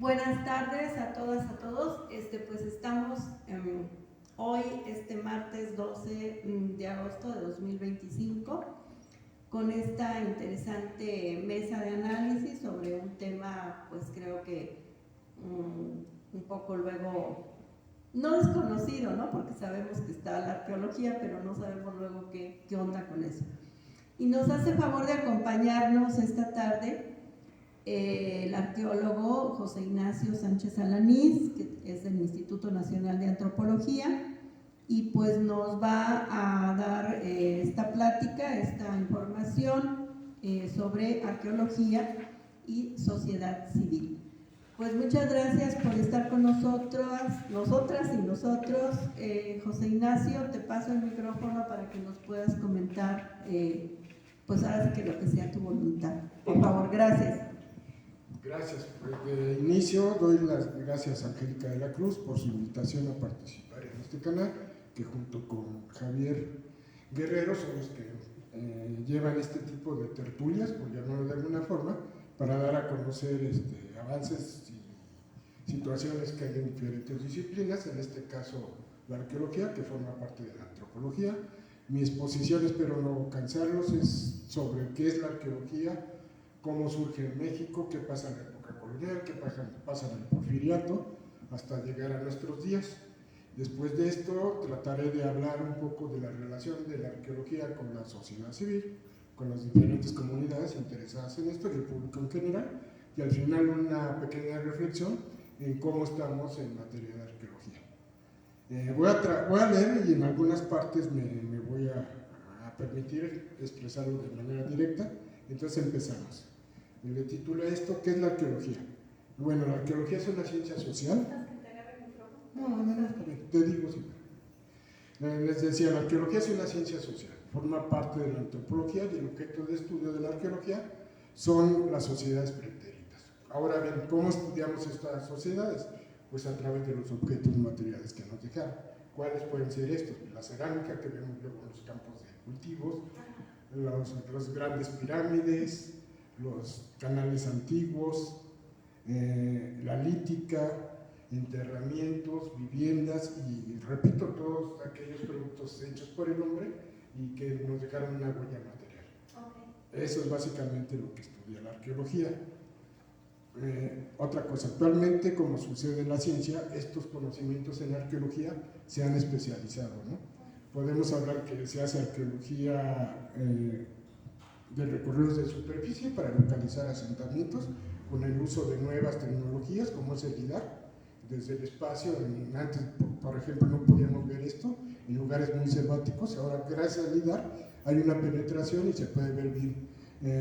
Buenas tardes a todas, a todos. Pues estamos hoy, martes 12 de agosto de 2025, con esta interesante mesa de análisis sobre un tema, pues creo que un poco luego, no desconocido, ¿no? Porque sabemos que está la arqueología, pero no sabemos luego qué onda con eso. Y nos hace favor de acompañarnos esta tarde el arqueólogo José Ignacio Sánchez Alanís, que es del Instituto Nacional de Antropología, y pues nos va a dar esta plática, esta información sobre arqueología y sociedad civil. Pues muchas gracias por estar con nosotras y nosotros. José Ignacio, te paso el micrófono para que nos puedas comentar, pues ahora sí que lo que sea tu voluntad. Por favor, gracias. Gracias. Pues de inicio doy las gracias a Angélica de la Cruz por su invitación a participar en este canal, que junto con Javier Guerrero son los que llevan este tipo de tertulias, por llamarlo de alguna forma, para dar a conocer avances y situaciones que hay en diferentes disciplinas, en este caso la arqueología, que forma parte de la antropología. Mi exposición, espero no cansarlos, es sobre qué es la arqueología, cómo surge en México, qué pasa en la época colonial, qué pasa en el porfiriato, hasta llegar a nuestros días. Después de esto trataré de hablar un poco de la relación de la arqueología con la sociedad civil, con las diferentes comunidades interesadas en esto y el público en general, y al final una pequeña reflexión en cómo estamos en materia de arqueología. Voy a leer y en algunas partes me voy a permitir expresarlo de manera directa, entonces empezamos. Le titula esto, ¿qué es la arqueología? Bueno, la arqueología es una ciencia social. No, te digo sí. Les decía, la arqueología es una ciencia social, forma parte de la antropología y el objeto de estudio de la arqueología son las sociedades pretéritas. Ahora bien, ¿cómo estudiamos estas sociedades? Pues a través de los objetos materiales que nos dejaron. ¿Cuáles pueden ser estos? La cerámica que vemos luego en los campos de cultivos, las grandes pirámides, los canales antiguos, la lítica, enterramientos, viviendas y, repito, todos aquellos productos hechos por el hombre y que nos dejaron una huella material. Okay. Eso es básicamente lo que estudia la arqueología. Otra cosa, actualmente, como sucede en la ciencia, estos conocimientos en arqueología se han especializado, ¿no? Podemos hablar que se hace arqueología de recorridos de superficie para localizar asentamientos con el uso de nuevas tecnologías como es el LIDAR desde el espacio. Antes, por ejemplo, no podíamos ver esto en lugares muy selváticos, ahora gracias al LIDAR hay una penetración y se puede ver bien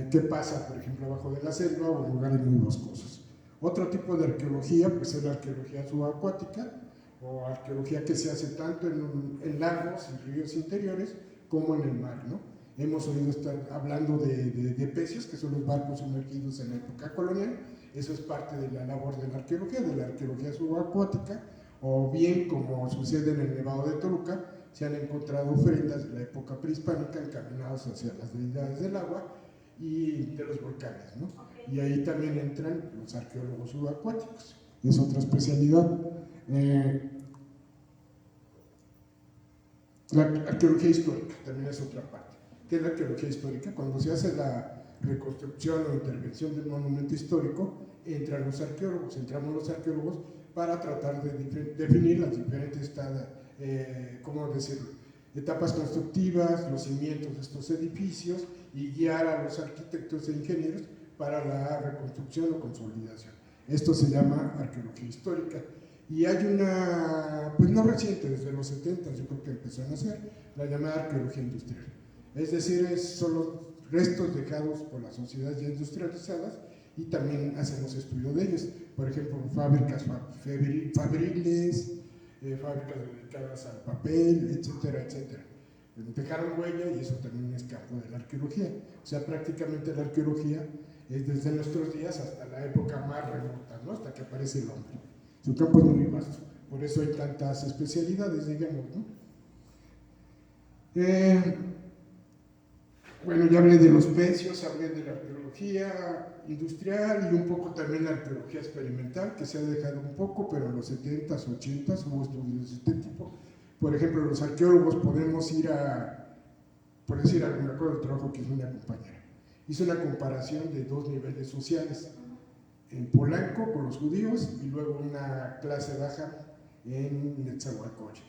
qué pasa, por ejemplo, abajo de la selva o en lugares muy boscosos. Otro tipo de arqueología pues es la arqueología subacuática o arqueología que se hace tanto en lagos y ríos interiores como en el mar, ¿no? Hemos oído estar hablando de pecios, que son los barcos sumergidos en la época colonial. Eso es parte de la labor de la arqueología subacuática, o bien, como sucede en el Nevado de Toluca, se han encontrado ofrendas de la época prehispánica encaminadas hacia las deidades del agua y de los volcanes, ¿no? Okay. Y ahí también entran los arqueólogos subacuáticos, es otra especialidad. La arqueología histórica también es otra parte. ¿Qué es la arqueología histórica? Cuando se hace la reconstrucción o intervención del monumento histórico, entramos los arqueólogos para tratar de definir las diferentes etapas constructivas, los cimientos de estos edificios y guiar a los arquitectos e ingenieros para la reconstrucción o consolidación. Esto se llama arqueología histórica. Y hay una, pues no reciente, desde los 70 yo creo que empezó a nacer, la llamada arqueología industrial. Es decir, son los restos dejados por las sociedades ya industrializadas y también hacemos estudio de ellos. Por ejemplo, fábricas fabriles, fábricas dedicadas al papel, etcétera, etcétera. Dejaron huella y eso también es campo de la arqueología. O sea, prácticamente la arqueología es desde nuestros días hasta la época más remota, ¿no? Hasta que aparece el hombre. Su campo es muy vasto, por eso hay tantas especialidades, digamos, ¿no? Bueno, ya hablé de los precios, hablé de la arqueología industrial y un poco también la arqueología experimental, que se ha dejado un poco, pero en los 70s, 80s hubo estudios de este tipo. Por ejemplo, los arqueólogos podemos ir a, por decir algo, me acuerdo del trabajo que hizo una compañera. Hizo una comparación de dos niveles sociales, en Polanco con los judíos y luego una clase baja en Netzahualcóyotl.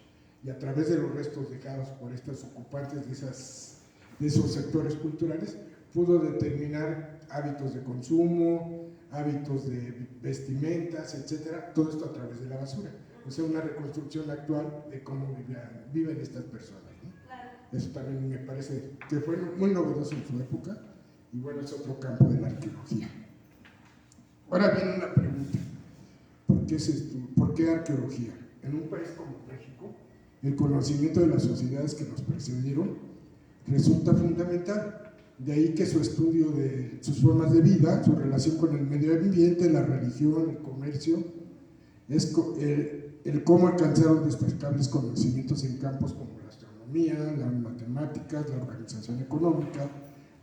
Y a través de los restos dejados por estos ocupantes de esos sectores culturales, pudo determinar hábitos de consumo, hábitos de vestimentas, etcétera, todo esto a través de la basura. O sea, una reconstrucción actual de cómo viven estas personas, ¿no? Eso también me parece que fue muy novedoso en su época, y bueno, es otro campo de la arqueología. Ahora viene una pregunta: ¿por qué es esto? ¿Por qué arqueología? En un país como México, el conocimiento de las sociedades que nos precedieron resulta fundamental. De ahí que su estudio de sus formas de vida, su relación con el medio ambiente, la religión, el comercio, es el cómo alcanzaron destacables conocimientos en campos como la astronomía, las matemáticas, la organización económica,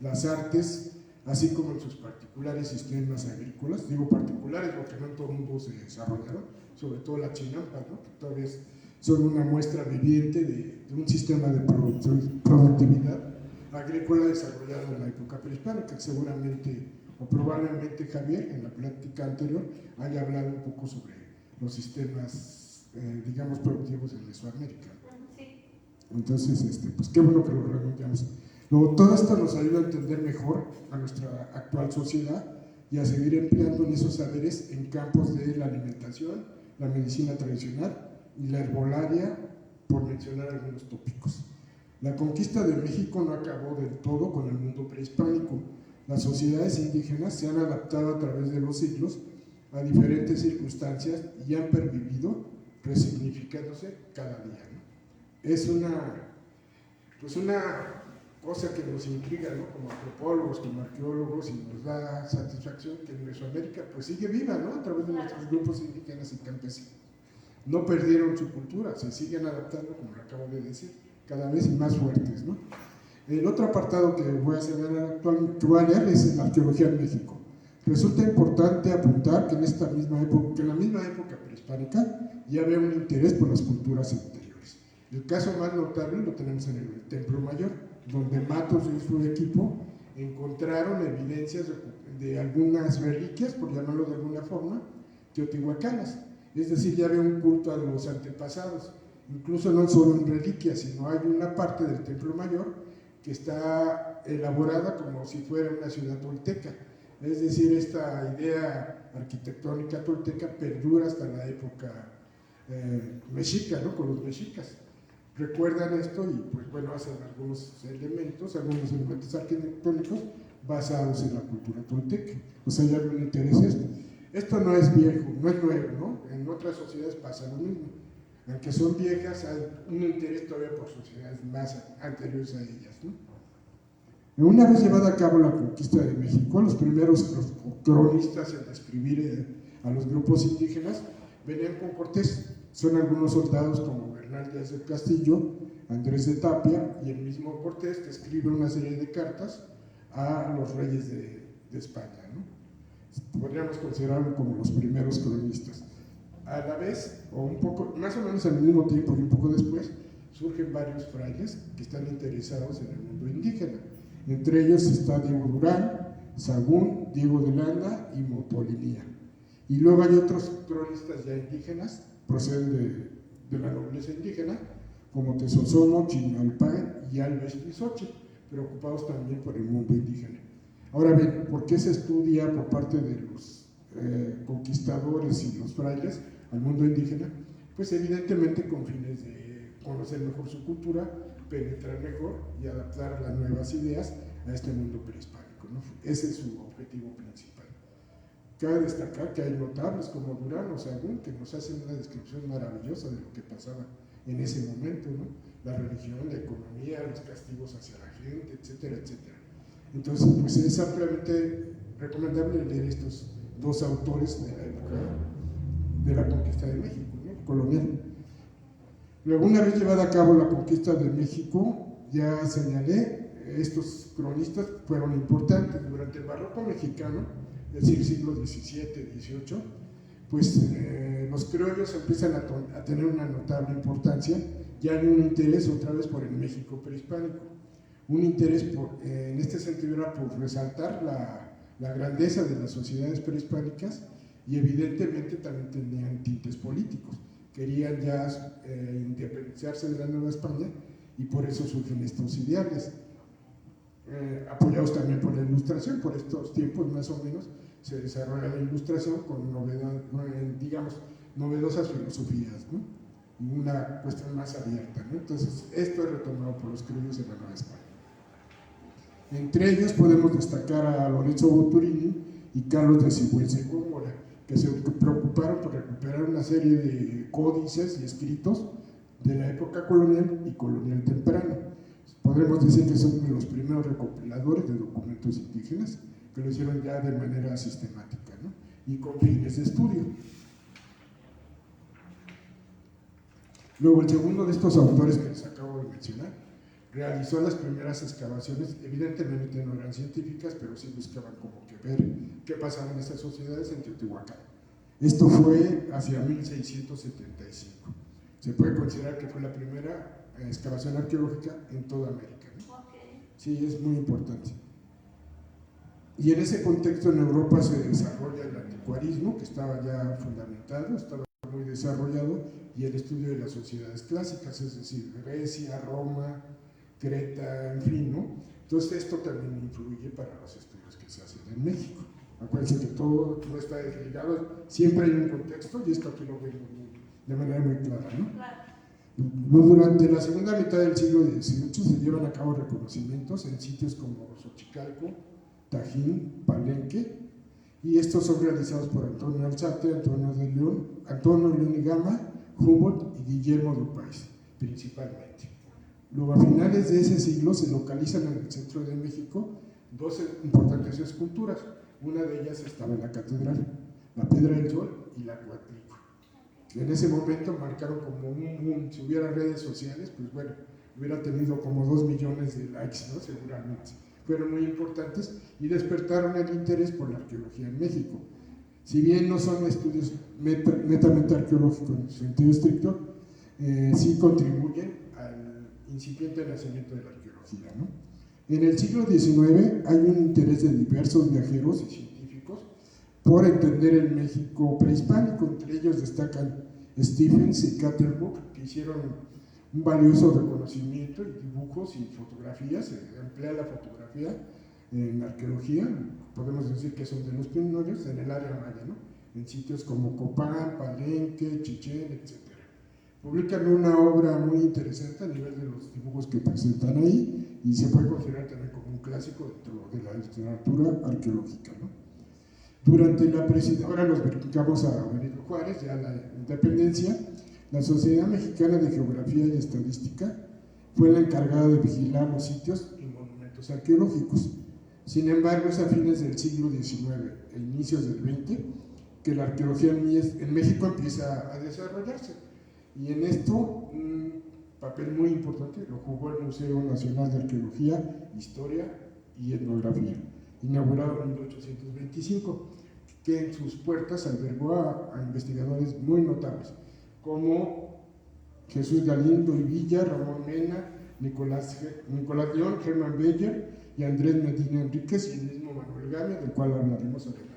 las artes, así como en sus particulares sistemas agrícolas. Digo particulares porque no en todo el mundo se desarrollaron, sobre todo la chinampa, ¿no? Que todavía son una muestra viviente de un sistema de productividad agrícola desarrollado en la época prehispánica, que seguramente o probablemente Javier en la plática anterior haya hablado un poco sobre los sistemas, digamos, productivos en Mesoamérica. Sí. Entonces, pues qué bueno que lo redondeamos. Luego, todo esto nos ayuda a entender mejor a nuestra actual sociedad y a seguir empleando en esos saberes en campos de la alimentación, la medicina tradicional y la herbolaria, por mencionar algunos tópicos. La conquista de México no acabó del todo con el mundo prehispánico. Las sociedades indígenas se han adaptado a través de los siglos a diferentes circunstancias y han pervivido, resignificándose cada día, ¿no? Es una cosa que nos intriga, ¿no? Como antropólogos, como arqueólogos, y nos da satisfacción que en Mesoamérica pues sigue viva, ¿no? A través de nuestros grupos indígenas y campesinos. No perdieron su cultura, se siguen adaptando, como lo acabo de decir, cada vez más fuertes, ¿no? El otro apartado que voy a señalar actual es la arqueología en México. Resulta importante apuntar que en la misma época prehispánica ya había un interés por las culturas anteriores. El caso más notable lo tenemos en el Templo Mayor, donde Matos y su equipo encontraron evidencias de algunas reliquias, por llamarlo de alguna forma, teotihuacanas. Es decir, ya había un culto a los antepasados. Incluso no solo en reliquias, sino hay una parte del Templo Mayor que está elaborada como si fuera una ciudad tolteca. Es decir, esta idea arquitectónica tolteca perdura hasta la época mexica, ¿no? Con los mexicas. Recuerdan esto y, pues bueno, hacen algunos elementos arquitectónicos basados en la cultura tolteca. O sea, ya hay un interés esto. Esto no es viejo, no es nuevo, ¿no? En otras sociedades pasa lo mismo. Aunque son viejas, hay un interés todavía por sociedades más anteriores a ellas, ¿no? Una vez llevada a cabo la conquista de México, los primeros cronistas en describir a los grupos indígenas venían con Cortés. Son algunos soldados como Bernal Díaz del Castillo, Andrés de Tapia y el mismo Cortés, que escribe una serie de cartas a los reyes de España, ¿no? Podríamos considerarlo como los primeros cronistas. A la vez, o un poco, más o menos al mismo tiempo y un poco después, surgen varios frailes que están interesados en el mundo indígena. Entre ellos está Diego Durán, Sagún, Diego de Landa y Motolinía. Y luego hay otros cronistas ya indígenas, proceden de la nobleza indígena, como Tezozomo, Chimalpán y Alves Pizoche, preocupados también por el mundo indígena. Ahora bien, ¿por qué se estudia por parte de los conquistadores y los frailes al mundo indígena? Pues evidentemente con fines de conocer mejor su cultura, penetrar mejor y adaptar las nuevas ideas a este mundo prehispánico, ¿no? Ese es su objetivo principal. Cabe destacar que hay notables como Durán o Sagún que nos hacen una descripción maravillosa de lo que pasaba en ese momento, ¿no? La religión, la economía, los castigos hacia la gente, etcétera, etcétera. Entonces, pues es ampliamente recomendable leer estos dos autores de la época de la conquista de México, ¿no? Colonial. Luego, una vez llevada a cabo la conquista de México, ya señalé, estos cronistas fueron importantes. Durante el barroco mexicano, es decir, siglo XVII, XVIII, pues los criollos empiezan a tener una notable importancia. Ya hay un interés otra vez por el México prehispánico, un interés en este sentido era por resaltar la grandeza de las sociedades prehispánicas, y evidentemente también tenían tintes políticos, querían ya independizarse de la Nueva España, y por eso surgen estos ideales, apoyados también por la Ilustración. Por estos tiempos más o menos se desarrolla la Ilustración con novedosas filosofías, ¿no? Y una cuestión más abierta, ¿no? Entonces esto es retomado por los criollos de la Nueva España. Entre ellos podemos destacar a Lorenzo Boturini y Carlos de Sigüenza y Góngora, que se preocuparon por recuperar una serie de códices y escritos de la época colonial y colonial temprana. Podemos decir que son de los primeros recopiladores de documentos indígenas, que lo hicieron ya de manera sistemática, ¿no? Y con fines de estudio. Luego, el segundo de estos autores que les acabo de mencionar realizó las primeras excavaciones. Evidentemente no eran científicas, pero sí buscaban como que ver qué pasaba en esas sociedades en Teotihuacán. Esto fue hacia 1675. Se puede considerar que fue la primera excavación arqueológica en toda América, ¿no? Sí, es muy importante. Y en ese contexto en Europa se desarrolla el anticuarismo, que estaba ya fundamentado, estaba muy desarrollado, y el estudio de las sociedades clásicas, es decir, Grecia, Roma, Creta, en fin, ¿no? Entonces esto también influye para los estudios que se hacen en México. Acuérdense que todo está desligado, siempre hay un contexto, y esto aquí lo vemos de manera muy clara, ¿no? Claro. Durante la segunda mitad del siglo XVIII se llevan a cabo reconocimientos en sitios como Xochicalco, Tajín, Palenque, y estos son realizados por Antonio Alzate, Antonio León y Gama, Humboldt y Guillermo Dupáis, principalmente. Luego, a finales de ese siglo se localizan en el centro de México dos importantes esculturas. Una de ellas estaba en la catedral, la Piedra del Sol y la Coatlicue. En ese momento marcaron como si hubiera redes sociales, pues bueno, hubiera tenido como 2 millones de likes, ¿no? Seguramente. Fueron muy importantes y despertaron el interés por la arqueología en México. Si bien no son estudios netamente arqueológicos en sentido estricto, sí contribuyen al incipiente nacimiento de la arqueología, ¿no? En el siglo XIX hay un interés de diversos viajeros y científicos por entender el México prehispánico. Entre ellos destacan Stephens y Catterbock, que hicieron un valioso reconocimiento y dibujos y fotografías. Se emplea la fotografía en la arqueología, podemos decir que son de los pioneros en el área maya, ¿no? En sitios como Copán, Palenque, Chichén, etc. Publican una obra muy interesante a nivel de los dibujos que presentan ahí, y se puede considerar también como un clásico dentro de la literatura arqueológica, ¿no? Durante la presidencia, ahora nos brincamos a Benito Juárez, ya la independencia, la Sociedad Mexicana de Geografía y Estadística fue la encargada de vigilar los sitios y monumentos arqueológicos. Sin embargo, es a fines del siglo XIX e inicios del XX que la arqueología en México empieza a desarrollarse. Y en esto, un papel muy importante lo jugó el Museo Nacional de Arqueología, Historia y Etnografía, inaugurado en 1825, que en sus puertas albergó a investigadores muy notables, como Jesús Galindo y Villa, Ramón Mena, Nicolás León, Germán Beyer y Andrés Medina Enríquez, y el mismo Manuel Gamia, del cual hablaremos adelante.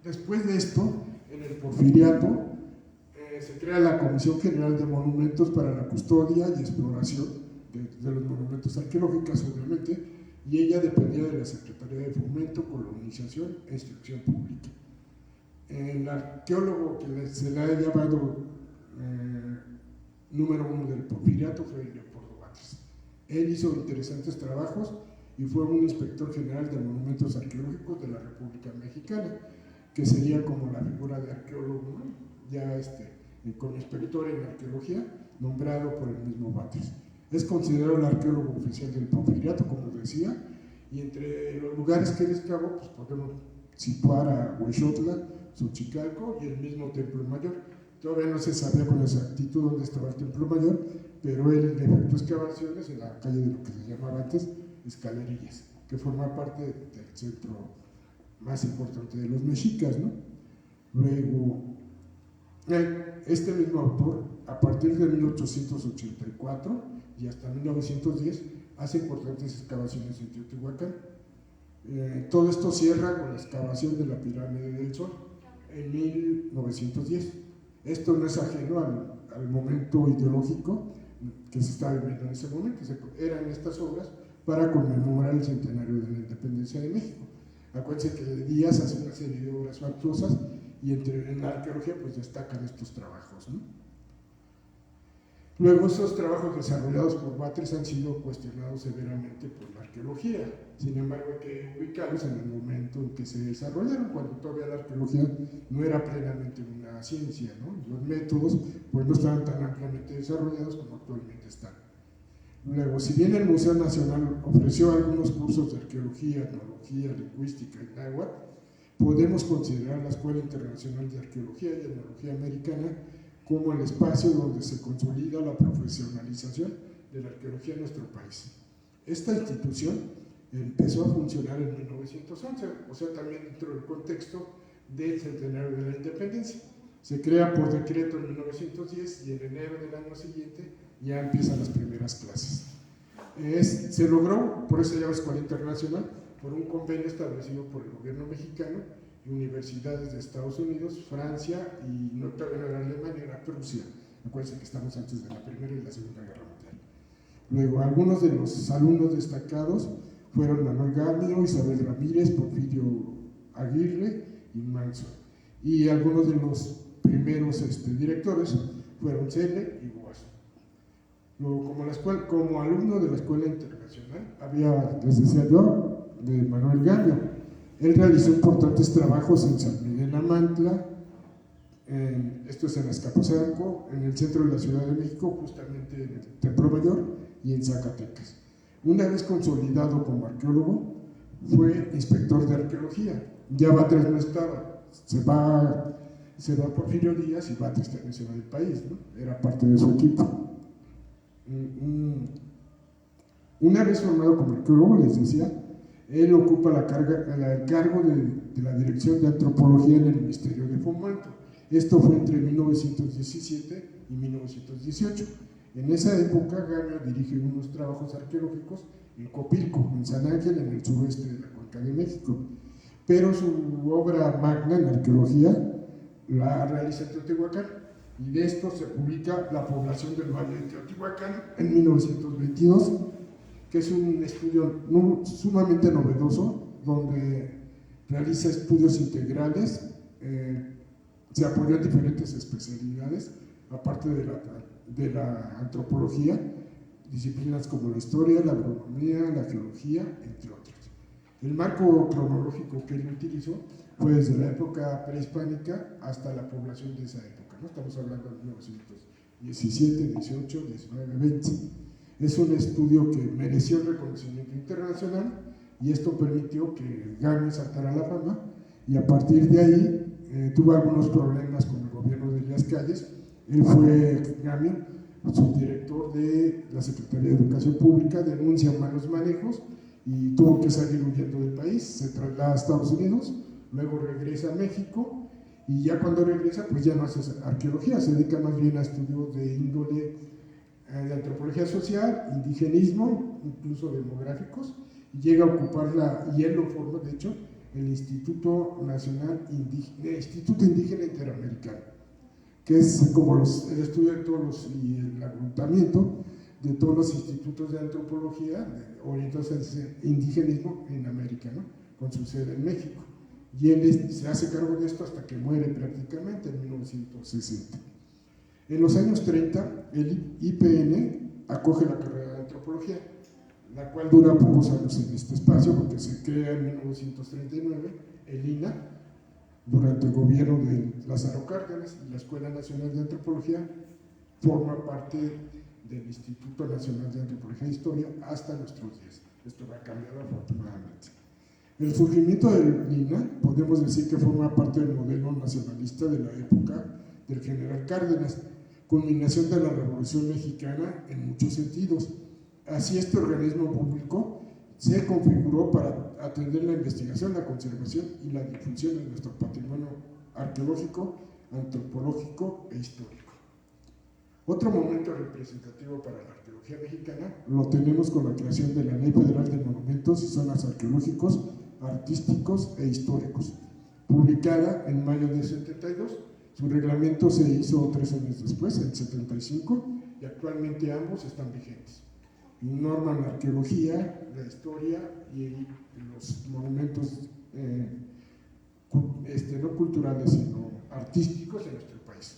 Después de esto, en el Porfiriato, se crea la Comisión General de Monumentos para la custodia y exploración de los monumentos arqueológicos, obviamente, y ella dependía de la Secretaría de Fomento, Colonización e Instrucción Pública. El arqueólogo que se le ha llamado número 1 del Porfiriato fue Leopoldo Batres. Él hizo interesantes trabajos y fue un inspector general de monumentos arqueológicos de la República Mexicana, que sería como la figura de arqueólogo, ¿no? Ya con inspector en arqueología, nombrado por el mismo Batres. Es considerado el arqueólogo oficial del Porfiriato, como decía, y entre los lugares que él excavó, pues podemos situar a Huexotla, Xochicalco y el mismo Templo Mayor, todavía no se sabía con exactitud dónde estaba el Templo Mayor, pero él efectuó excavaciones en la calle de lo que se llamaba antes Escalerillas, que forma parte del centro más importante de los mexicas, ¿no? Luego, este mismo autor, a partir de 1884 y hasta 1910, hace importantes excavaciones en Teotihuacán. Todo esto cierra con la excavación de la pirámide del Sol en 1910. Esto no es ajeno al momento ideológico que se estaba viviendo en ese momento. Eran estas obras para conmemorar el centenario de la independencia de México. Acuérdense que Díaz hace una serie de obras fastuosas y en la arqueología pues destacan estos trabajos, ¿no? Luego, esos trabajos desarrollados por Batres han sido cuestionados severamente por la arqueología. Sin embargo, hay que ubicarlos en el momento en que se desarrollaron, cuando todavía la arqueología no era plenamente una ciencia, ¿no? Los métodos pues no estaban tan ampliamente desarrollados como actualmente están. Luego, si bien el Museo Nacional ofreció algunos cursos de arqueología, etnología, lingüística y náhuatl, podemos considerar la Escuela Internacional de Arqueología y Etnología Americana como el espacio donde se consolida la profesionalización de la arqueología en nuestro país. Esta institución empezó a funcionar en 1911, o sea, también dentro del contexto del centenario de la independencia. Se crea por decreto en 1910 y en enero del año siguiente ya empiezan las primeras clases. Se logró, por eso se llama Escuela Internacional, por un convenio establecido por el gobierno mexicano y universidades de Estados Unidos, Francia y no era Alemania, era Prusia. Acuérdense que estamos antes de la Primera y la Segunda Guerra Mundial. Luego, algunos de los alumnos destacados fueron Manuel Gamio, Isabel Ramírez, Porfirio Aguirre y Manso. Y algunos de los primeros directores fueron Cele y Boas. Luego, como alumno de la Escuela Internacional, les decía yo, de Manuel Gamio. Él realizó importantes trabajos en San Miguel Amantla, esto es en Azcapotzalco, en el centro de la Ciudad de México, justamente en el Templo Mayor y en Zacatecas. Una vez consolidado como arqueólogo, fue inspector de arqueología. Ya Batres no estaba, se va Porfirio Díaz y Batres también se va del país, ¿no? Era parte de su equipo. Una vez formado como arqueólogo, les decía, él ocupa el cargo de la Dirección de Antropología en el Ministerio de Fomento. Esto fue entre 1917 y 1918. En esa época, Gamio dirige unos trabajos arqueológicos en Copilco, en San Ángel, en el suroeste de la Cuenca de México. Pero su obra magna en arqueología la realiza en Teotihuacán, y de esto se publica La población del Valle de Teotihuacán en 1922, que es un estudio sumamente novedoso, donde realiza estudios integrales, se apoyó en diferentes especialidades, aparte de la antropología, disciplinas como la historia, la agronomía, la geología, entre otros. El marco cronológico que él utilizó fue desde la época prehispánica hasta la población de esa época, ¿no? Estamos hablando de 1917, 18, 19, 20. Es un estudio que mereció el reconocimiento internacional y esto permitió que Gamio saltara a la fama, y a partir de ahí tuvo algunos problemas con el gobierno de Elías Calles. Él fue, Gamio, subdirector de la Secretaría de Educación Pública, denuncia malos manejos y tuvo que salir huyendo del país, se traslada a Estados Unidos, luego regresa a México, y ya cuando regresa pues ya no hace arqueología, se dedica más bien a estudios de índole de antropología social, indigenismo, incluso demográficos, y llega a ocupar y él lo forma, de hecho, el Instituto Indígena Interamericano, que es como el estudio de todos y el agrupamiento de todos los institutos de antropología orientados al indigenismo en América, ¿no? Con su sede en México. Y él se hace cargo de esto hasta que muere prácticamente en 1960. En los años 30, el IPN acoge la carrera de antropología, la cual dura pocos años en este espacio, porque se crea en 1939 el INA, durante el gobierno de Lázaro Cárdenas, y la Escuela Nacional de Antropología forma parte del Instituto Nacional de Antropología e Historia hasta nuestros días. Esto va a cambiar afortunadamente. El surgimiento del INA podemos decir que forma parte del modelo nacionalista de la época del general Cárdenas, culminación de la Revolución Mexicana en muchos sentidos. Así, este organismo público se configuró para atender la investigación, la conservación y la difusión de nuestro patrimonio arqueológico, antropológico e histórico. Otro momento representativo para la arqueología mexicana lo tenemos con la creación de la Ley Federal de Monumentos y Zonas Arqueológicos, Artísticos e Históricos, publicada en mayo de 72. Su reglamento se hizo 3 años después, en 75, y actualmente ambos están vigentes. Norman la arqueología, la historia y los monumentos no culturales, sino artísticos en nuestro país.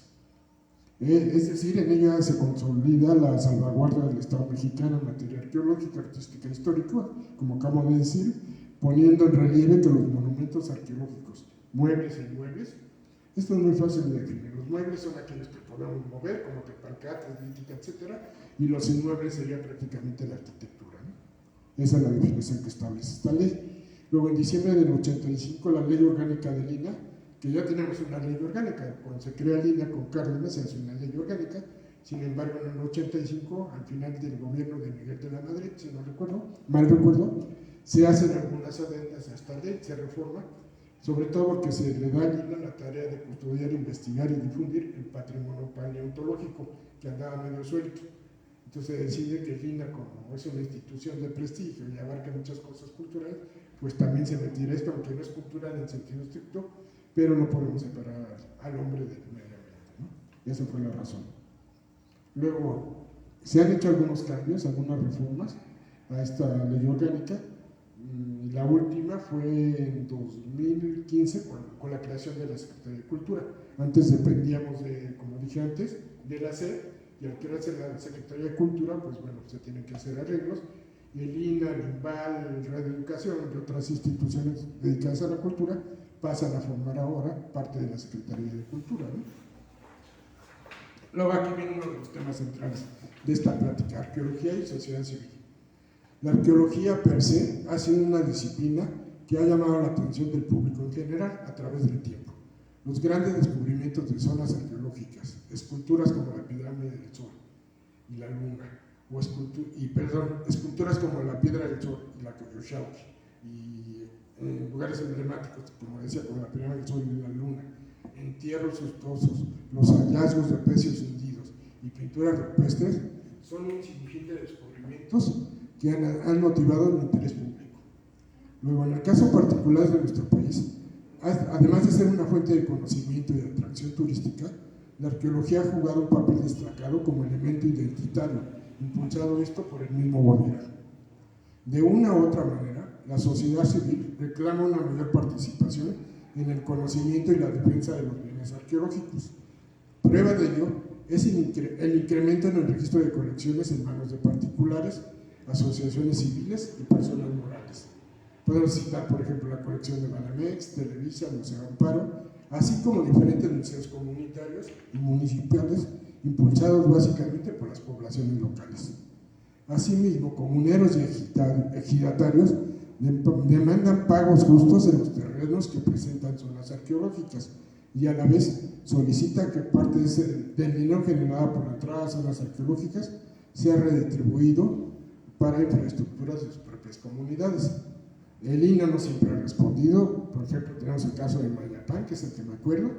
Es decir, en ella se consolida la salvaguarda del Estado mexicano en materia arqueológica, artística e histórica, como acabo de decir, poniendo en relieve que los monumentos arqueológicos, muebles e inmuebles, esto es muy fácil de definir. Los muebles son aquellos que podemos mover, como Tepalcates, Lítica, etc., y los inmuebles sería prácticamente la arquitectura, ¿no? Esa es la definición que establece esta ley. Luego, en diciembre del 85, la Ley Orgánica de Lina, que ya tenemos una ley orgánica, cuando se crea Lina con Cárdenas se hace una ley orgánica. Sin embargo, en el 85, al final del gobierno de Miguel de la Madrid, si no mal recuerdo, se hacen algunas adendas a esta ley, se reforma, sobre todo porque se le da a Lina la tarea de custodiar, investigar y difundir el patrimonio paleontológico que andaba medio suelto. Entonces se decide que Lina, como es una institución de prestigio y abarca muchas cosas culturales, pues también se retira esto, aunque no es cultural en sentido estricto, pero no podemos separar al hombre del medio ambiente, ¿no? Esa fue la razón. Luego, se han hecho algunos cambios, algunas reformas a esta ley orgánica. La última fue en 2015 con la creación de la Secretaría de Cultura. Antes dependíamos, como dije antes, de la SED, y al crearse la Secretaría de Cultura, pues bueno, se tienen que hacer arreglos, y el INA, el INVAL, el Radio Educación y otras instituciones dedicadas a la cultura pasan a formar ahora parte de la Secretaría de Cultura, ¿no? Luego aquí viene uno de los temas centrales de esta plática: arqueología y sociedad civil. La arqueología per se ha sido una disciplina que ha llamado la atención del público en general a través del tiempo. Los grandes descubrimientos de zonas arqueológicas, esculturas como la pirámide del Sol y la Luna, esculturas como la Piedra del Sol y la Coyolxauhqui, y lugares emblemáticos, como decía, como la Pirámide del Sol y la Luna, entierros suntuosos, los hallazgos de pecios hundidos y pinturas rupestres, son un sinfín de descubrimientos que han motivado el interés público. Luego, en el caso particular de nuestro país, además de ser una fuente de conocimiento y de atracción turística, la arqueología ha jugado un papel destacado como elemento identitario, impulsado esto por el mismo gobierno. De una u otra manera, la sociedad civil reclama una mayor participación en el conocimiento y la defensa de los bienes arqueológicos. Prueba de ello es el incremento en el registro de colecciones en manos de particulares, asociaciones civiles y personas morales. Podemos citar, por ejemplo, la colección de Banamex, Televisa, Museo Amparo, así como diferentes museos comunitarios y municipales impulsados básicamente por las poblaciones locales. Asimismo, comuneros y ejidatarios demandan pagos justos en los terrenos que presentan zonas arqueológicas y a la vez solicitan que parte del dinero generado por la entrada a zonas arqueológicas sea redistribuido para infraestructuras de sus propias comunidades. El INA no siempre ha respondido. Por ejemplo, tenemos el caso de Mayapán, que es el que me acuerdo.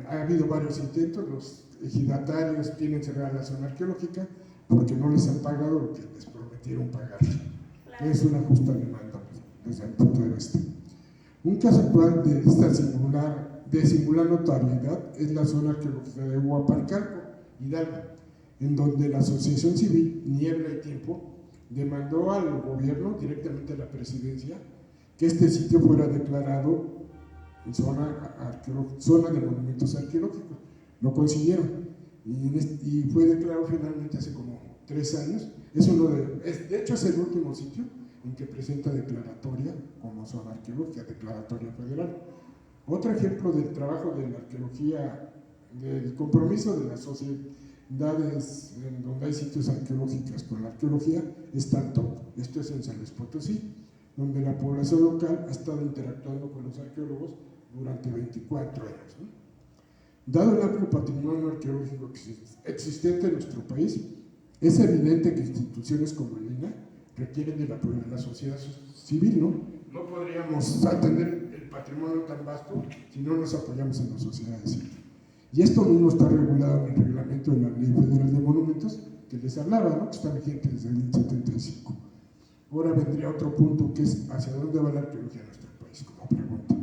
Ha habido varios intentos, los ejidatarios tienen cerrada la zona arqueológica porque no les han pagado lo que les prometieron pagar. Claro. Es una justa demanda desde el punto de vista. Un caso actual de esta singular notoriedad es la zona arqueológica de Huapalcalco, Hidalgo, en donde la Asociación Civil Niebla y Tiempo demandó al gobierno, directamente a la presidencia, que este sitio fuera declarado zona de monumentos arqueológicos. Lo consiguieron y fue declarado finalmente hace como 3 años. De hecho es el último sitio en que presenta declaratoria como zona arqueológica, declaratoria federal. Otro ejemplo del trabajo de la arqueología, del compromiso de las sociedades en donde hay sitios arqueológicos con la arqueología, es Tanto. Esto es en San Luis Potosí, donde la población local ha estado interactuando con los arqueólogos durante 24 años, ¿no? Dado el amplio patrimonio arqueológico existente en nuestro país, es evidente que instituciones como el INAH requieren del apoyo de la sociedad civil, ¿no? No podríamos atender el patrimonio tan vasto si no nos apoyamos en la sociedad civil. Y esto mismo está regulado en el reglamento de la Ley Federal de Monumentos que les hablaba, ¿no? Que está vigente desde el 75. Ahora vendría otro punto, que es hacia dónde va la arqueología en nuestro país, como pregunta.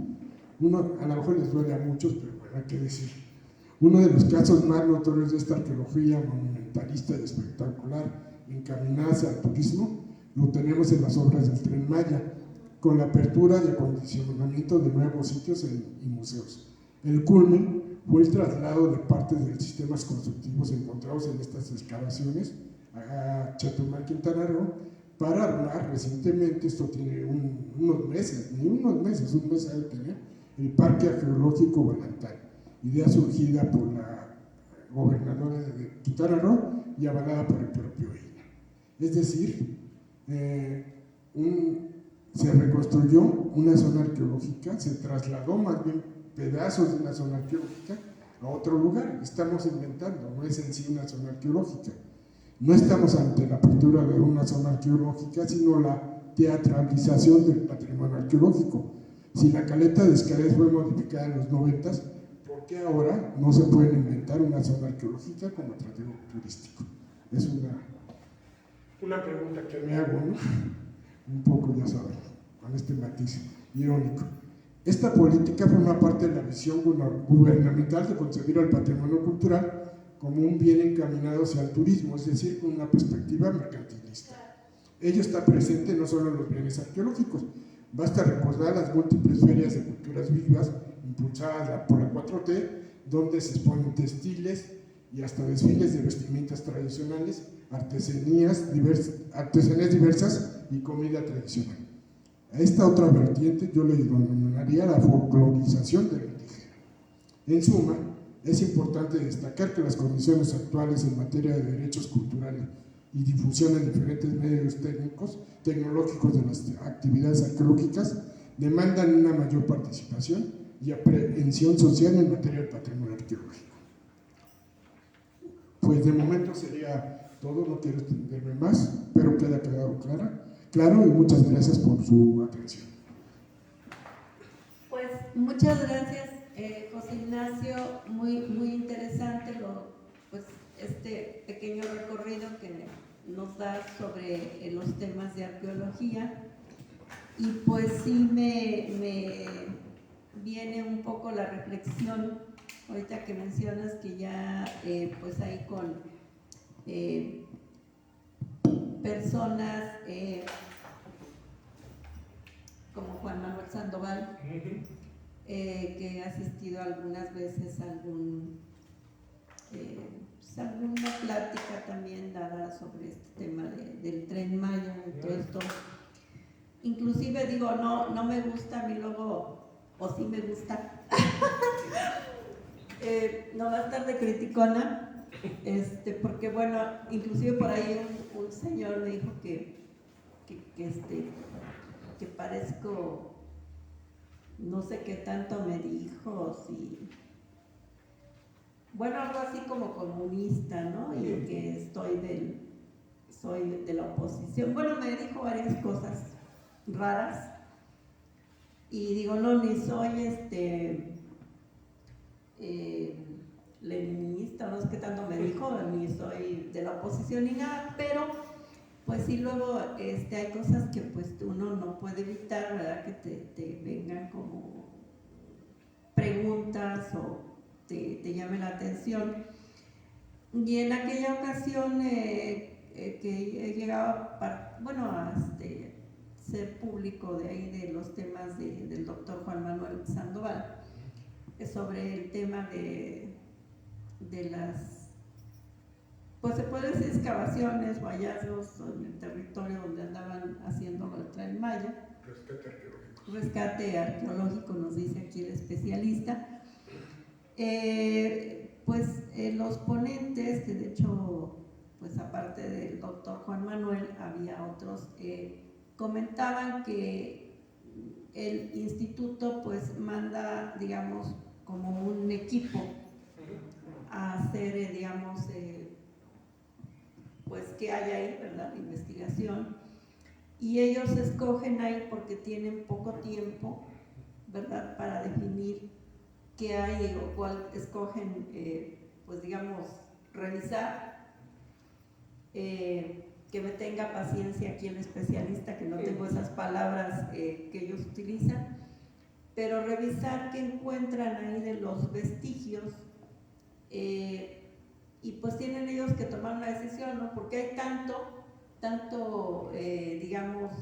A lo mejor les duele a muchos, pero bueno, hay que decir. Uno de los casos más notorios de esta arqueología monumentalista y espectacular, encaminada hacia el turismo, lo tenemos en las obras del Tren Maya, con la apertura y acondicionamiento de nuevos sitios y museos. El culmen fue el traslado de partes de sistemas constructivos encontrados en estas excavaciones a Chetumal, Quintana Roo, para armar recientemente, esto tiene unos meses, un mes ha de tener, el Parque Arqueológico Balantán, idea surgida por la gobernadora de Quintana Roo y avalada por el propio INAH. Es decir, se reconstruyó una zona arqueológica, se trasladó más bien pedazos de una zona arqueológica a otro lugar. Estamos inventando, no es en sí una zona arqueológica. No estamos ante la apertura de una zona arqueológica, sino la teatralización del patrimonio arqueológico. Si la caleta de Xcaret fue modificada en los 90, ¿por qué ahora no se puede inventar una zona arqueológica como atractivo turístico? Es una pregunta que me hago, ¿no? Un poco, ya saben, con este matiz irónico. Esta política forma parte de la visión gubernamental de concebir al patrimonio cultural como un bien encaminado hacia el turismo, es decir, con una perspectiva mercantilista. Ello está presente no solo en los bienes arqueológicos, basta recordar las múltiples ferias de culturas vivas impulsadas por la 4T, donde se exponen textiles y hasta desfiles de vestimentas tradicionales, artesanías diversas y comida tradicional. A esta otra vertiente yo le denominaría la folclorización del indígena. En suma, es importante destacar que las condiciones actuales en materia de derechos culturales y difusión en diferentes medios tecnológicos de las actividades arqueológicas demandan una mayor participación y aprehensión social en materia de patrimonio arqueológico. Pues de momento sería todo, no quiero extenderme más, espero que haya quedado claro y muchas gracias por su atención. Pues muchas gracias, José Ignacio, muy interesante pues, este pequeño recorrido que nos da sobre los temas de arqueología, y pues sí me viene un poco la reflexión ahorita que mencionas que ya pues ahí con personas como Juan Manuel Sandoval, que ha asistido algunas veces a alguna plática también dada sobre este tema del Tren Maya y todo esto. Inclusive digo, no me gusta a mí luego, o sí me gusta, no va a estar de criticona, porque bueno, inclusive por ahí un señor me dijo que parezco, no sé qué tanto me dijo, si, bueno, algo así como comunista, ¿no? Y que soy de la oposición. Bueno, me dijo varias cosas raras, y digo, no, ni soy leninista, no sé qué tanto me dijo, ni soy de la oposición ni nada, pero pues sí, luego hay cosas que pues uno no puede evitar, ¿verdad? Que te vengan como preguntas o te llame la atención. Y en aquella ocasión que llegaba a ser público de ahí de los temas del doctor Juan Manuel Sandoval, sobre el tema de las, pues se puede decir, excavaciones o hallazgos en el territorio donde andaban haciendo el Tren Maya. Rescate arqueológico, nos dice aquí el especialista. Los ponentes, que de hecho, pues aparte del doctor Juan Manuel, había otros, comentaban que el instituto pues manda, digamos, como un equipo a hacer, digamos, pues qué hay ahí, ¿verdad? Investigación. Y ellos escogen ahí porque tienen poco tiempo, ¿verdad? Para definir qué hay o cuál escogen, pues digamos, revisar. Que me tenga paciencia aquí el especialista, que no tengo esas palabras que ellos utilizan, pero revisar qué encuentran ahí de los vestigios, y pues tienen ellos que tomar una decisión, ¿no? Porque hay tanto digamos,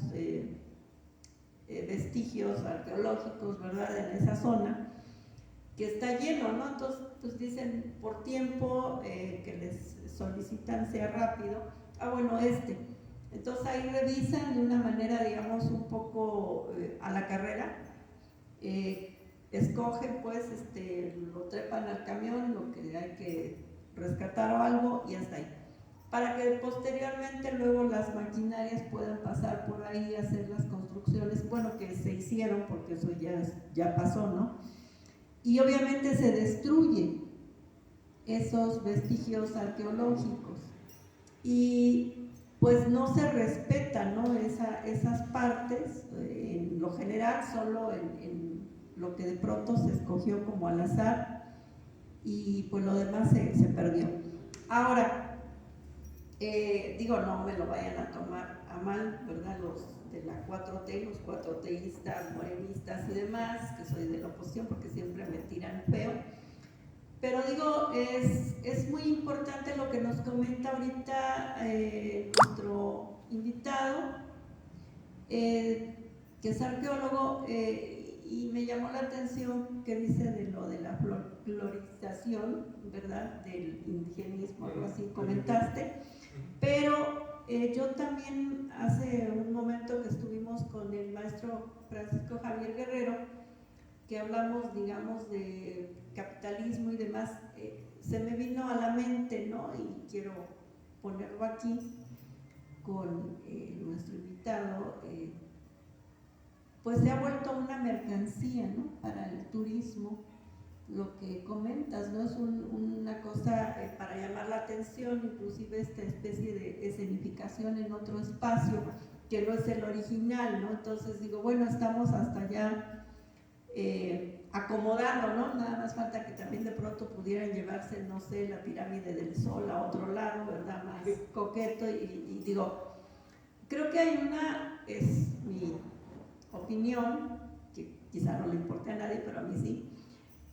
vestigios arqueológicos, ¿verdad?, en esa zona, que está lleno, ¿no? Entonces, pues dicen, por tiempo que les solicitan sea rápido, bueno, entonces ahí revisan de una manera, digamos, un poco a la carrera, escogen, pues, lo trepan al camión, lo que hay que rescatar o algo, y hasta ahí, para que posteriormente luego las maquinarias puedan pasar por ahí y hacer las construcciones, bueno, que se hicieron, porque eso ya pasó, ¿no? Y obviamente se destruyen esos vestigios arqueológicos y pues no se respetan, ¿no? Esas partes, en lo general, solo en lo que de pronto se escogió como al azar, y pues lo demás se perdió. Ahora, digo, no me lo vayan a tomar a mal, ¿verdad? Los de la 4T, los 4Tistas, morenistas y demás, que soy de la oposición porque siempre me tiran feo, pero digo, es muy importante lo que nos comenta ahorita nuestro invitado, que es arqueólogo, y me llamó la atención que dice de lo de la folclorización, ¿verdad?, del indigenismo, algo así comentaste, pero yo también hace un momento que estuvimos con el maestro Francisco Javier Guerrero, que hablamos, digamos, de capitalismo y demás, se me vino a la mente, ¿no? Y quiero ponerlo aquí con nuestro invitado, pues se ha vuelto una mercancía, ¿no?, para el turismo, lo que comentas, ¿no? Es una cosa para llamar la atención, inclusive esta especie de escenificación en otro espacio que no es el original, ¿no? Entonces digo, bueno, estamos hasta allá acomodando, ¿no? Nada más falta que también de pronto pudieran llevarse, no sé, la pirámide del Sol a otro lado, ¿verdad?, más coqueto, y digo, creo que hay es mi opinión, que quizá no le importe a nadie, pero a mí sí,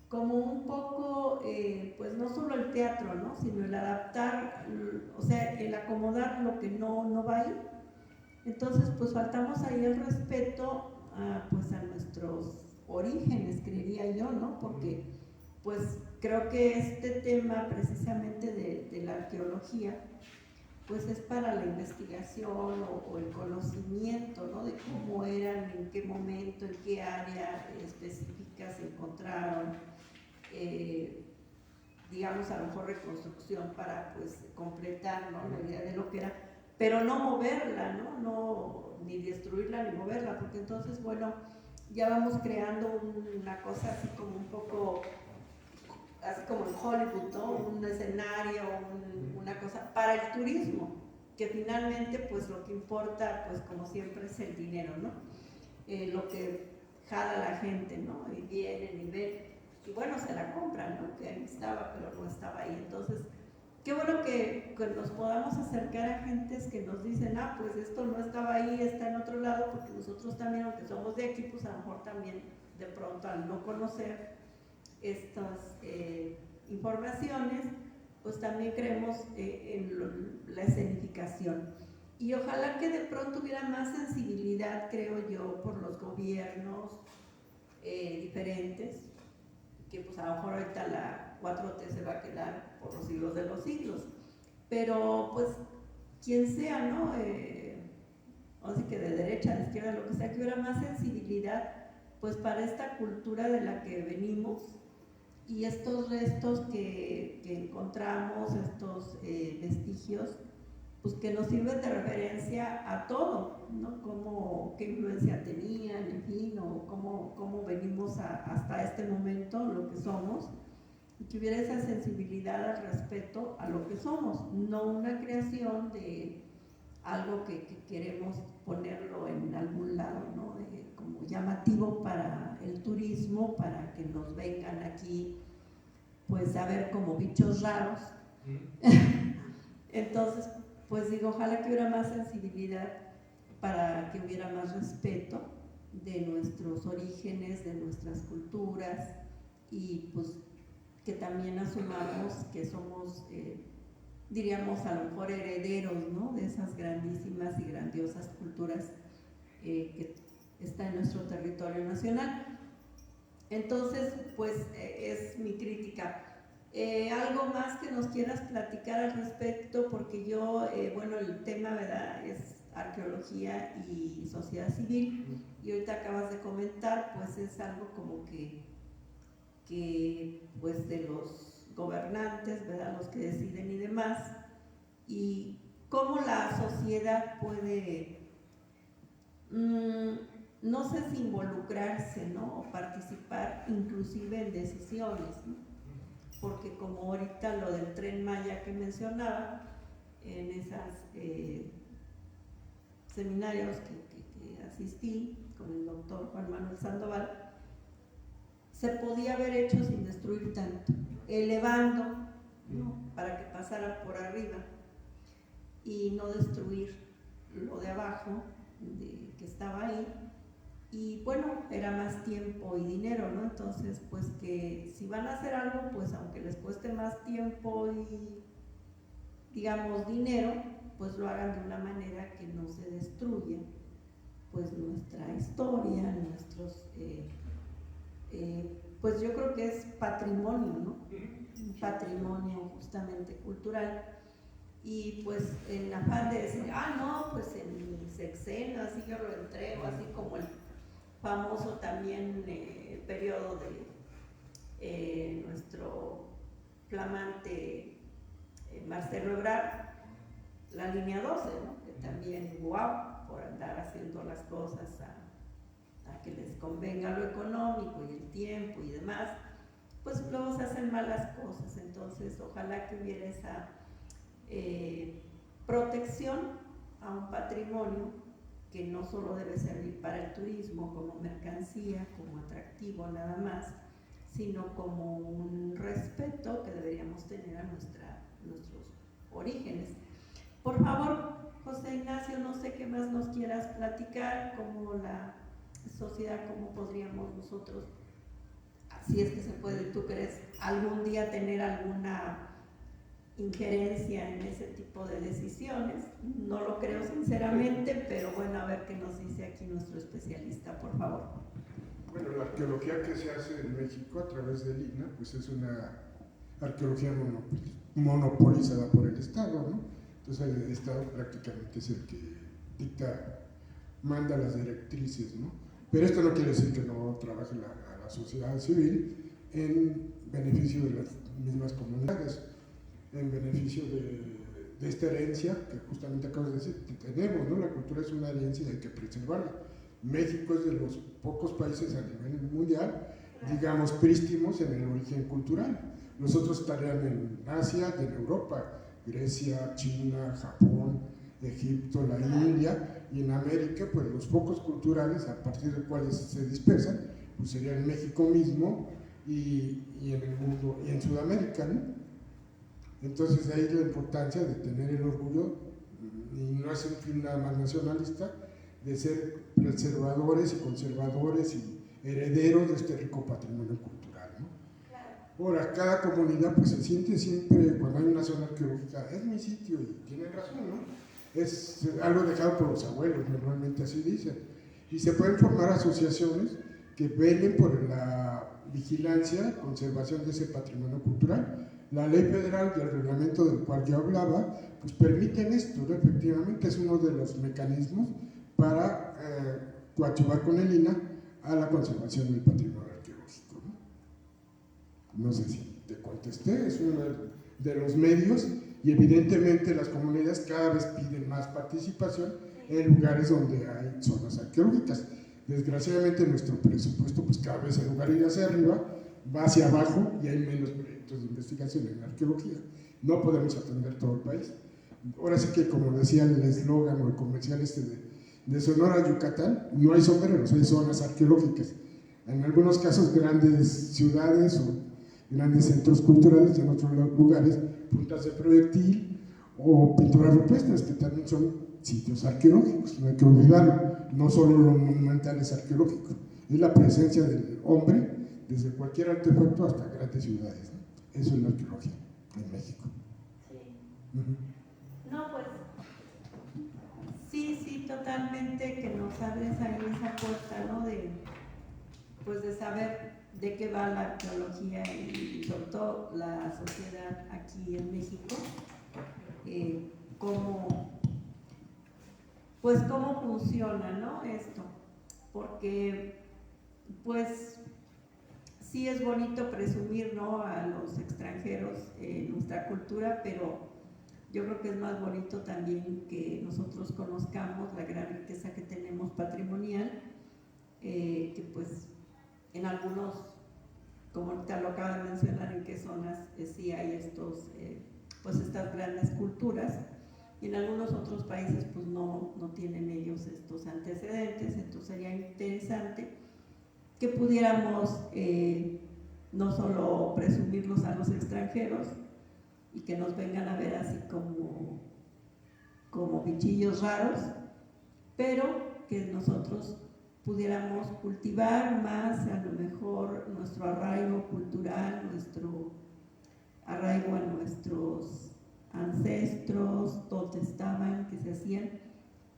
como un poco, pues no solo el teatro, ¿no?, sino el adaptar, o sea, el acomodar lo que no va ahí. Entonces, pues faltamos ahí el respeto pues a nuestros orígenes, creería yo, ¿no? Porque pues creo que este tema precisamente de la arqueología pues es para la investigación o el conocimiento, ¿no?, de cómo eran, en qué momento, en qué área específica se encontraron, digamos, a lo mejor reconstrucción para pues completar, ¿no?, la idea de lo que era, pero no moverla, ¿no? Ni destruirla ni moverla, porque entonces, bueno, ya vamos creando una cosa así como un poco, así como en Hollywood, ¿no?, un escenario, una cosa para el turismo, que finalmente pues lo que importa, pues como siempre, es el dinero, ¿no? Lo que jala la gente, ¿no? Y vienen y ven, y bueno, se la compran, ¿no? Que ahí estaba, pero no estaba ahí. Entonces, qué bueno que nos podamos acercar a gentes que nos dicen, pues esto no estaba ahí, está en otro lado, porque nosotros también, aunque somos de aquí, pues a lo mejor también de pronto al no conocer estas informaciones, pues también creemos en la escenificación. Y ojalá que de pronto hubiera más sensibilidad, creo yo, por los gobiernos diferentes, que pues a lo mejor ahorita la 4T se va a quedar por los siglos de los siglos, pero pues quien sea, ¿no? Así que de derecha, de izquierda, lo que sea, que hubiera más sensibilidad pues para esta cultura de la que venimos, y estos restos que encontramos, estos vestigios, pues que nos sirven de referencia a todo, ¿no? Qué influencia tenían, en fin, o cómo venimos hasta este momento, lo que somos, que hubiera esa sensibilidad al respeto a lo que somos, no una creación de algo que queremos ponerlo en algún lado, ¿no? Como llamativo para el turismo, para que nos vengan aquí pues a ver como bichos raros. Entonces, pues digo, ojalá que hubiera más sensibilidad para que hubiera más respeto de nuestros orígenes, de nuestras culturas, y pues que también asumamos que somos, diríamos a lo mejor herederos, ¿no? De esas grandísimas y grandiosas culturas que están en nuestro territorio nacional. Entonces, pues es mi crítica. Algo más que nos quieras platicar al respecto, porque yo, bueno, el tema, ¿verdad?, es arqueología y sociedad civil, y ahorita acabas de comentar, pues es algo como que pues de los gobernantes, ¿verdad?, los que deciden y demás, y cómo la sociedad puede, no sé si involucrarse, ¿no?, o participar inclusive en decisiones, ¿no? Porque como ahorita lo del Tren Maya que mencionaba, en esos seminarios que asistí con el doctor Juan Manuel Sandoval, se podía haber hecho sin destruir tanto, elevando, ¿no?, para que pasara por arriba y no destruir lo de abajo que estaba ahí. Y bueno, era más tiempo y dinero, ¿no? Entonces, pues que si van a hacer algo, pues aunque les cueste más tiempo y, digamos, dinero, pues lo hagan de una manera que no se destruya, pues nuestra historia, nuestros, pues yo creo que es patrimonio, ¿no? Un patrimonio justamente cultural. Y pues en afán de decir, no, pues en mi sexenio, así yo lo entrego, así como el famoso también periodo de nuestro flamante Marcelo Ebrard, la línea 12, ¿no?, que también, wow, por andar haciendo las cosas a que les convenga lo económico y el tiempo y demás, pues luego se hacen malas cosas. Entonces ojalá que hubiera esa protección a un patrimonio que no solo debe servir para el turismo como mercancía, como atractivo nada más, sino como un respeto que deberíamos tener a nuestros orígenes. Por favor, José Ignacio, no sé qué más nos quieras platicar, como la sociedad, cómo podríamos nosotros, si es que se puede, ¿tú crees algún día tener alguna injerencia en ese tipo de decisiones? No lo creo sinceramente, pero bueno, a ver qué nos dice aquí nuestro especialista, por favor. Bueno, la arqueología que se hace en México a través del INAH, pues es una arqueología monopolizada por el Estado, ¿no? Entonces el Estado prácticamente es el que manda las directrices, ¿no? Pero esto no quiere decir que no trabaje la sociedad civil en beneficio de las mismas comunidades, en beneficio de esta herencia que justamente acabas de decir, que tenemos, ¿no? La cultura es una herencia y hay que preservarla. México es de los pocos países a nivel mundial, digamos, prístimos en el origen cultural. Los otros estarían en Asia y en Europa, Grecia, China, Japón, Egipto, la India, y en América, pues los focos culturales a partir de cuales se dispersan, pues serían México mismo y en el mundo, y en Sudamérica, ¿no? Entonces ahí la importancia de tener el orgullo, y no es un fin nada más nacionalista, de ser preservadores y conservadores y herederos de este rico patrimonio cultural, ¿no? Ahora, cada comunidad pues se siente siempre, cuando hay una zona arqueológica, es mi sitio, y tienen razón, ¿no? Es algo dejado por los abuelos, normalmente así dicen, y se pueden formar asociaciones que velen por la vigilancia, conservación de ese patrimonio cultural. La ley federal y el reglamento del cual yo hablaba, pues permiten esto, ¿no? Efectivamente es uno de los mecanismos para coadyuvar con el INAH a la conservación del patrimonio arqueológico, ¿no? No sé si te contesté, es uno de los medios, y evidentemente las comunidades cada vez piden más participación en lugares donde hay zonas arqueológicas. Desgraciadamente nuestro presupuesto, pues cada vez en lugar de ir hacia arriba, va hacia abajo y hay menos proyectos proyectos de investigación en arqueología. No podemos atender todo el país. Ahora sí que, como decía el eslogan o el comercial de Sonora, Yucatán, no hay sombreros, hay zonas arqueológicas. En algunos casos grandes ciudades o grandes centros culturales, y en otros lugares puntas de proyectil o pinturas rupestres, que también son sitios arqueológicos, no hay que olvidarlo. No solo lo monumental es arqueológico, es la presencia del hombre desde cualquier artefacto hasta grandes ciudades, ¿no? Eso es la arqueología en México. Sí. No, pues sí, totalmente, que nos abres ahí esa puerta, ¿no? Pues de saber de qué va la arqueología y sobre todo la sociedad aquí en México, cómo funciona, ¿no? Esto, porque pues sí es bonito presumir, ¿no?, a los extranjeros nuestra cultura, pero yo creo que es más bonito también que nosotros conozcamos la gran riqueza que tenemos patrimonial, que pues en algunos, como te lo acabo de mencionar, en qué zonas sí hay pues estas grandes culturas, y en algunos otros países pues no tienen ellos estos antecedentes. Entonces sería interesante que pudiéramos no solo presumirlos a los extranjeros y que nos vengan a ver así como bichillos raros, pero que nosotros pudiéramos cultivar más a lo mejor nuestro arraigo cultural, nuestro arraigo a nuestros ancestros, dónde estaban, qué se hacían,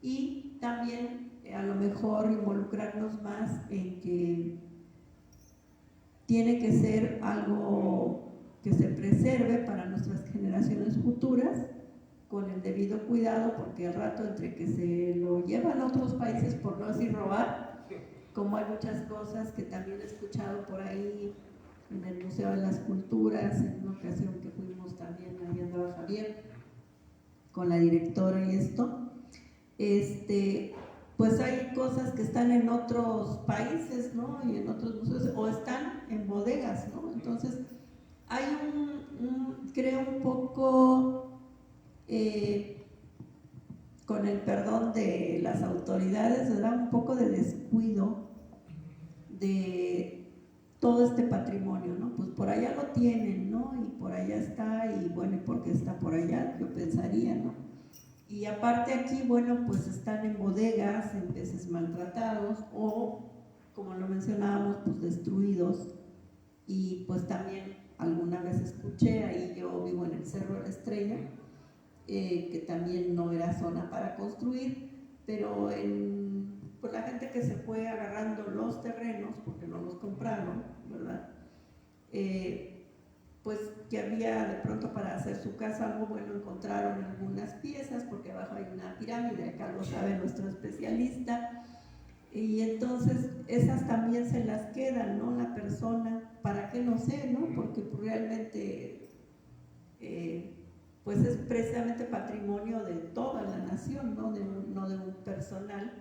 y también a lo mejor involucrarnos más en que tiene que ser algo que se preserve para nuestras generaciones futuras con el debido cuidado, porque al rato entre que se lo llevan a otros países, por no decir robar, como hay muchas cosas que también he escuchado por ahí en el Museo de las Culturas, en una ocasión que fuimos también, ahí andaba Javier con la directora y esto, pues hay cosas que están en otros países, ¿no?, y en otros museos, o están en bodegas, ¿no? Entonces hay creo un poco, con el perdón de las autoridades, ¿verdad?, un poco de descuido de todo este patrimonio, ¿no? Pues por allá lo tienen, ¿no?, y por allá está, y bueno, ¿y por qué está por allá? Yo pensaría, ¿no? Y aparte aquí, bueno, pues están en bodegas, en veces maltratados o, como lo mencionábamos, pues destruidos. Y pues también alguna vez escuché, ahí yo vivo en el Cerro de la Estrella, que también no era zona para construir, pero pues la gente que se fue agarrando los terrenos, porque no los compraron, ¿verdad?, pues que había de pronto para hacer su casa algo bueno, encontraron algunas piezas, porque abajo hay una pirámide, acá lo sabe nuestro especialista, y entonces esas también se las quedan, ¿no?, la persona, ¿para qué? No sé, ¿no?, porque pues realmente pues es precisamente patrimonio de toda la nación, no de un personal,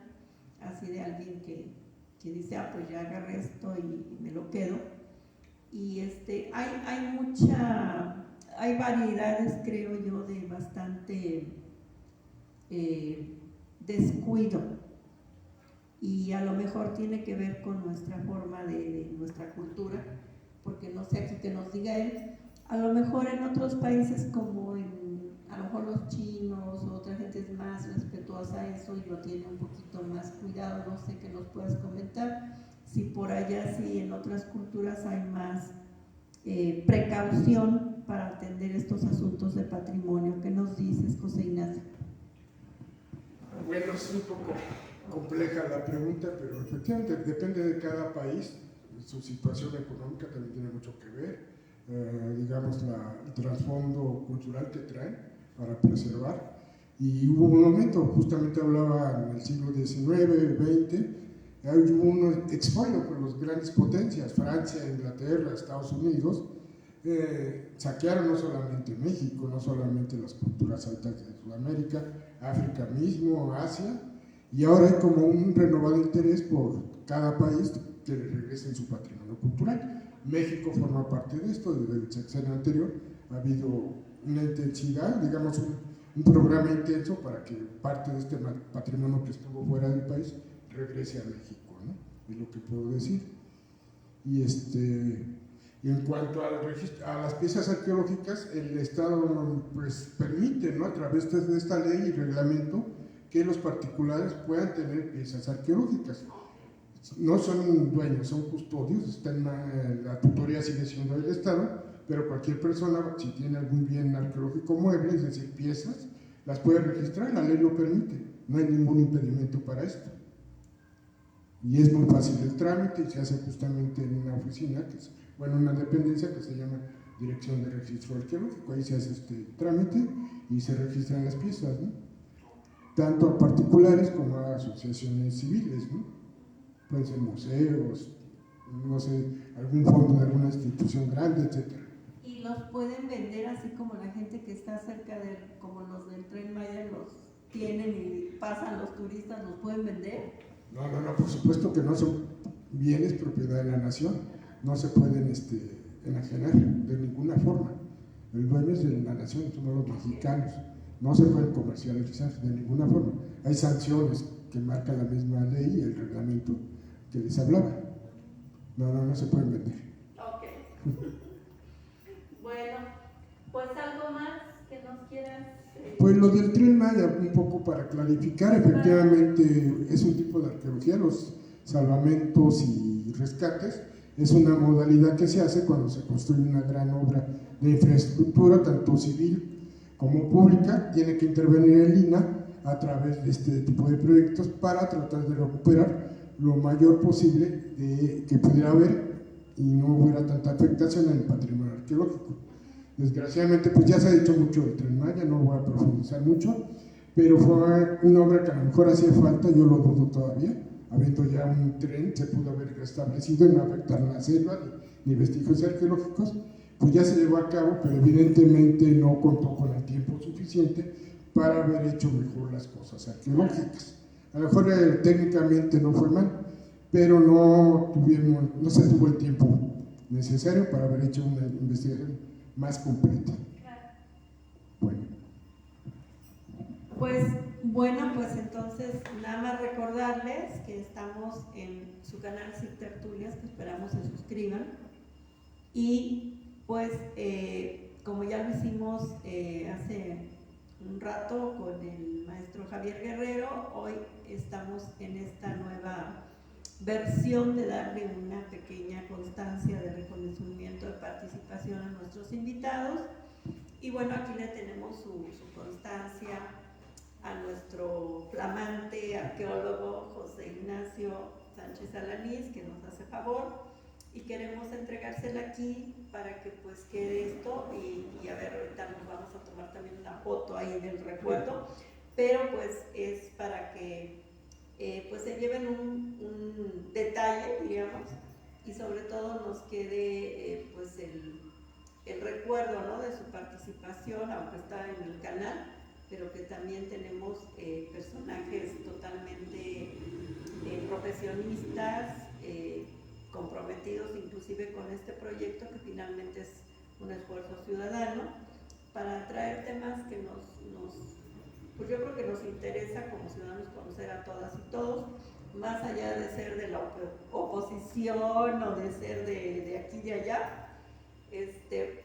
así de alguien que dice, pues ya agarré esto y me lo quedo. Y hay variedades, creo yo, de bastante descuido, y a lo mejor tiene que ver con nuestra forma de nuestra cultura, porque no sé aquí que nos diga él, a lo mejor en otros países como a lo mejor los chinos o otra gente es más respetuosa a eso y lo tiene un poquito más cuidado, no sé, que nos puedas comentar si por allá, sí, en otras culturas hay más precaución para atender estos asuntos de patrimonio. ¿Qué nos dices, José Ignacio? Bueno, es un poco compleja la pregunta, pero efectivamente depende de cada país. Su situación económica también tiene mucho que ver, digamos, el trasfondo cultural que traen para preservar. Y hubo un momento, justamente hablaba en el siglo XIX, XX, hubo un expolio por las grandes potencias, Francia, Inglaterra, Estados Unidos, saquearon no solamente México, no solamente las culturas altas de Sudamérica, África mismo, Asia, y ahora hay como un renovado interés por cada país que le regresen su patrimonio cultural. México forma parte de esto. Desde el sexenio anterior ha habido una intensidad, digamos un programa intenso para que parte de este patrimonio que estuvo fuera del país regrese a México, ¿no? Es lo que puedo decir. Y en cuanto a las piezas arqueológicas, el Estado pues permite, ¿no?, a través de esta ley y reglamento, que los particulares puedan tener piezas arqueológicas. No son dueños, son custodios, la tutoría sigue siendo del Estado, pero cualquier persona, si tiene algún bien arqueológico mueble, es decir, piezas, las puede registrar, la ley lo permite, no hay ningún impedimento para esto. Y es muy fácil el trámite y se hace justamente en una oficina, una dependencia que se llama Dirección de Registro Arqueológico. Ahí se hace este trámite y se registran las piezas, ¿no? Tanto a particulares como a asociaciones civiles, ¿no? Pueden ser museos, no sé, algún fondo de alguna institución grande, etc. ¿Y los pueden vender así como la gente que está cerca como los del Tren Maya los tienen y pasan los turistas, los pueden vender? No, por supuesto que no, son bienes propiedad de la nación, no se pueden enajenar de ninguna forma. El dueño es de la nación, somos los mexicanos, no se pueden comercializar de ninguna forma. Hay sanciones que marca la misma ley y el reglamento que les hablaba. No se pueden vender. Ok. Bueno, pues algo más que nos quieras... Pues lo del Tren Maya, un poco para clarificar, efectivamente es un tipo de arqueología, los salvamentos y rescates, es una modalidad que se hace cuando se construye una gran obra de infraestructura, tanto civil como pública. Tiene que intervenir el INAH a través de este tipo de proyectos para tratar de recuperar lo mayor posible que pudiera haber y no hubiera tanta afectación en el patrimonio arqueológico. Desgraciadamente, pues ya se ha dicho mucho del Tren Maya, no voy a profundizar mucho, pero fue una obra que a lo mejor hacía falta, yo lo dudo todavía, habiendo ya un tren, se pudo haber restablecido y no afectar la selva ni vestigios arqueológicos, pues ya se llevó a cabo, pero evidentemente no contó con el tiempo suficiente para haber hecho mejor las cosas arqueológicas. A lo mejor técnicamente no fue mal, pero no se tuvo el tiempo necesario para haber hecho una investigación más completa. Pues entonces nada más recordarles que estamos en su canal Sig Tertulias, que esperamos se suscriban, y pues como ya lo hicimos hace un rato con el maestro Javier Guerrero, hoy estamos en esta nueva versión de darle una pequeña constancia de reconocimiento de participación a nuestros invitados. Y bueno, aquí le tenemos su constancia a nuestro flamante arqueólogo José Ignacio Sánchez Alanís, que nos hace favor, y queremos entregársela aquí para que pues quede esto y a ver, ahorita nos vamos a tomar también una foto ahí del recuerdo, pero pues es para que pues se lleven un detalle, diríamos, y sobre todo nos quede pues el recuerdo, ¿no?, de su participación, aunque está en el canal, pero que también tenemos personajes totalmente profesionistas, comprometidos inclusive con este proyecto, que finalmente es un esfuerzo ciudadano para traer temas que pues yo creo que nos interesa como ciudadanos conocer a todas y todos, más allá de ser de la oposición o de ser de aquí y de allá.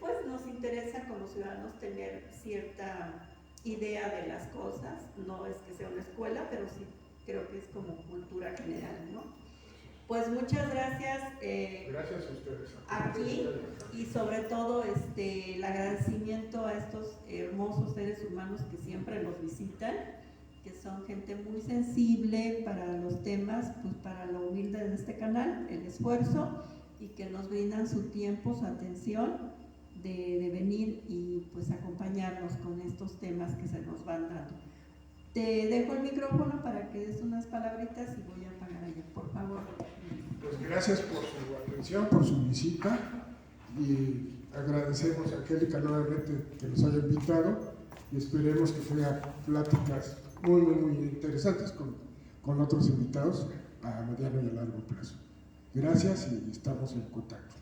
Pues nos interesa como ciudadanos tener cierta idea de las cosas, no es que sea una escuela, pero sí creo que es como cultura general, ¿no? Pues muchas gracias. Gracias a ustedes. Aquí, y sobre todo el agradecimiento a estos hermosos seres humanos que siempre nos visitan, que son gente muy sensible para los temas, pues para lo humilde de este canal, el esfuerzo, y que nos brindan su tiempo, su atención de venir y pues acompañarnos con estos temas que se nos van dando. Te dejo el micrófono para que des unas palabritas y voy a apagar allá, por favor. Pues gracias por su atención, por su visita, y agradecemos a Angélica nuevamente que nos haya invitado, y esperemos que tenga pláticas muy interesantes con otros invitados a mediano y a largo plazo. Gracias y estamos en contacto.